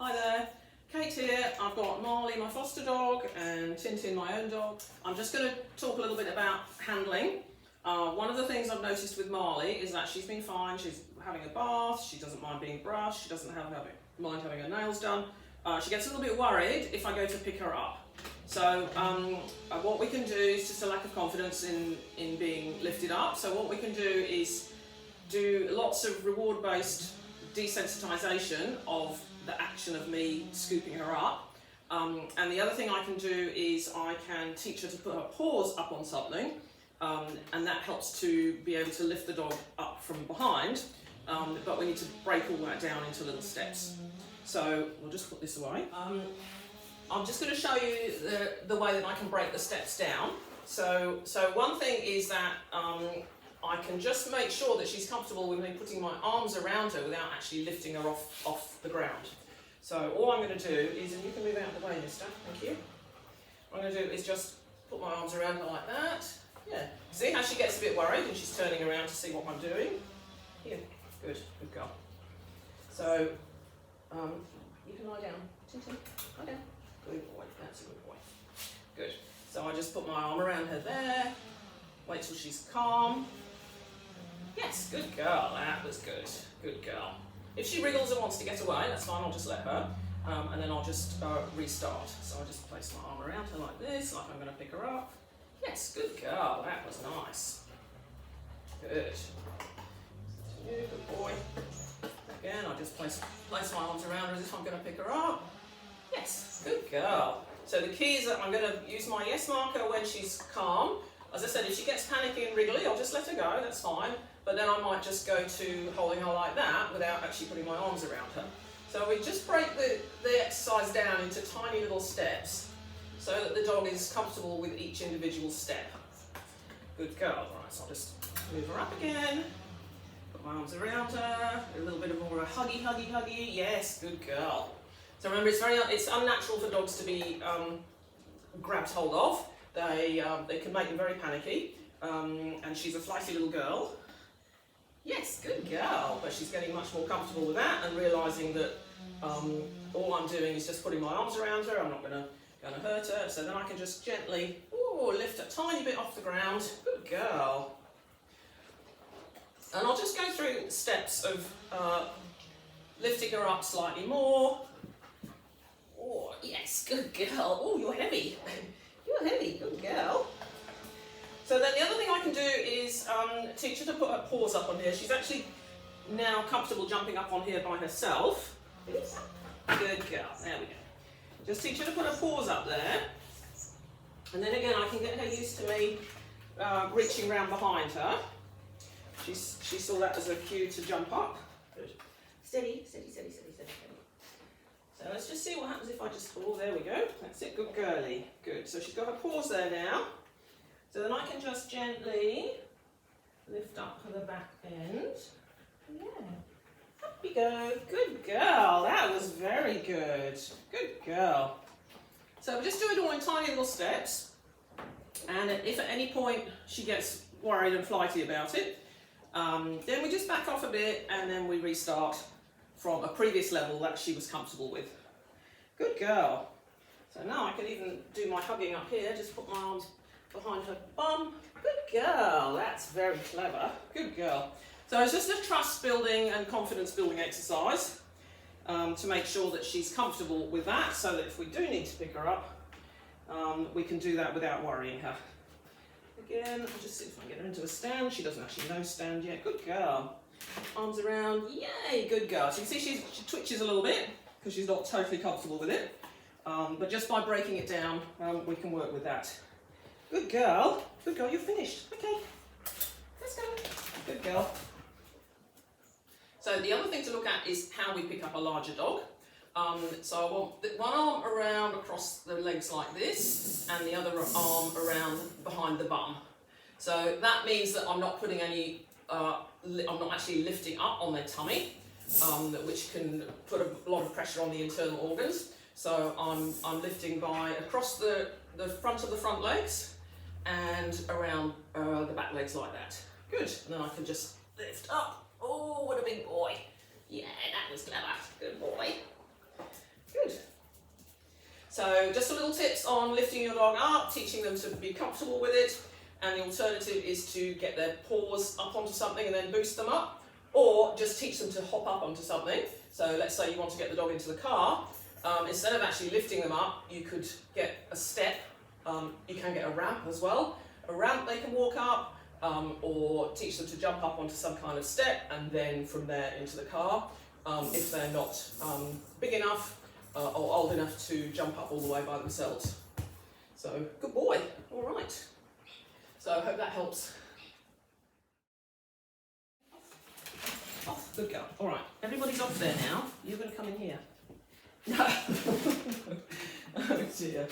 Hi there, Kate here. I've got Marli, my foster dog, and Tintin, my own dog. I'm just going to talk a little bit about handling. One of the things I've noticed with Marli is that she's been fine. She's having a bath, she doesn't mind being brushed, she doesn't mind having her nails done. She gets a little bit worried if I go to pick her up. So what we can do is just a lack of confidence in being lifted up. So what we can do is do lots of reward-based desensitization of the action of me scooping her up. And the other thing I can do is I can teach her to put her paws up on something, and that helps to be able to lift the dog up from behind, but we need to break all that down into little steps. So we'll just put this away. I'm just going to show you the way that I can break the steps down. So one thing is that I can just make sure that she's comfortable with me putting my arms around her without actually lifting her off the ground. So all I'm going to do is, and you can move out of the way, mister, thank you. What I'm going to do is just put my arms around her like that. Yeah, see how she gets a bit worried and she's turning around to see what I'm doing? Here, good girl. So you can lie down, Tintin, lie down. Good boy, that's a good boy. Good. So I just put my arm around her there, wait till she's calm. Yes, good girl, that was good. Good girl. If she wriggles and wants to get away, that's fine, I'll just let her. And then I'll just restart. So I just place my arm around her like this, like I'm going to pick her up. Yes, good girl, that was nice. Good. Good boy. Again, I just place my arms around her as if I'm going to pick her up. Yes, good girl. So the key is that I'm going to use my yes marker when she's calm. As I said, if she gets panicky and wriggly, I'll just let her go, that's fine. But then I might just go to holding her like that without actually putting my arms around her. So we just break the exercise down into tiny little steps so that the dog is comfortable with each individual step. Good girl. Right, so I'll just move her up again. Put my arms around her. A little bit of more of a huggy. Yes, good girl. So remember, it's unnatural for dogs to be grabbed hold of. They can make them very panicky, and she's a flighty little girl. Yes, good girl, but she's getting much more comfortable with that and realising that all I'm doing is just putting my arms around her. I'm not going to hurt her, so then I can just gently lift a tiny bit off the ground. Good girl. And I'll just go through steps of lifting her up slightly more. Oh, yes, good girl. Oh, you're heavy. You're heavy, good girl. So then the other thing I can do is teach her to put her paws up on here. She's actually now comfortable jumping up on here by herself. Good girl, there we go. Just teach her to put her paws up there. And then again, I can get her used to me reaching round behind her. She saw that as a cue to jump up. Good. Steady. So let's just see what happens if I just, there we go. That's it, good girlie. Good, so she's got her paws there now. So then I can just gently lift up her back end. Yeah, up we go. Good girl, that was very good. Good girl. So we just do it all in tiny little steps. And if at any point she gets worried and flighty about it, then we just back off a bit and then we restart from a previous level that she was comfortable with. Good girl. So now I can even do my hugging up here, just put my arms behind her bum. Good girl, that's very clever. Good girl. So it's just a trust building and confidence building exercise to make sure that she's comfortable with that, so that if we do need to pick her up, we can do that without worrying her. Again, I'll just see if I can get her into a stand. She doesn't actually know stand yet. Good girl. Arms around. Yay, good girl. So you can see she twitches a little bit because she's not totally comfortable with it. But just by breaking it down, we can work with that. Good girl. Good girl, you're finished. Okay, let's go. Good girl. So the other thing to look at is how we pick up a larger dog. So I want one arm around across the legs like this, and the other arm around behind the bum. So that means that I'm not putting any, I'm not actually lifting up on their tummy, which can put a lot of pressure on the internal organs. So I'm lifting by across the front of the front legs and around the back legs like that. Good. And then I can just lift up. Oh, what a big boy. Yeah, that was clever. Good boy. So just a little tips on lifting your dog up, teaching them to be comfortable with it, and the alternative is to get their paws up onto something and then boost them up, or just teach them to hop up onto something. So let's say you want to get the dog into the car, instead of actually lifting them up, you could get a step, you can get a ramp as well. A ramp they can walk up, or teach them to jump up onto some kind of step and then from there into the car, if they're not big enough or old enough to jump up all the way by themselves. So, good boy, all right. So I hope that helps. Off, good girl. All right, everybody's off there now. You're going to come in here. Oh dear.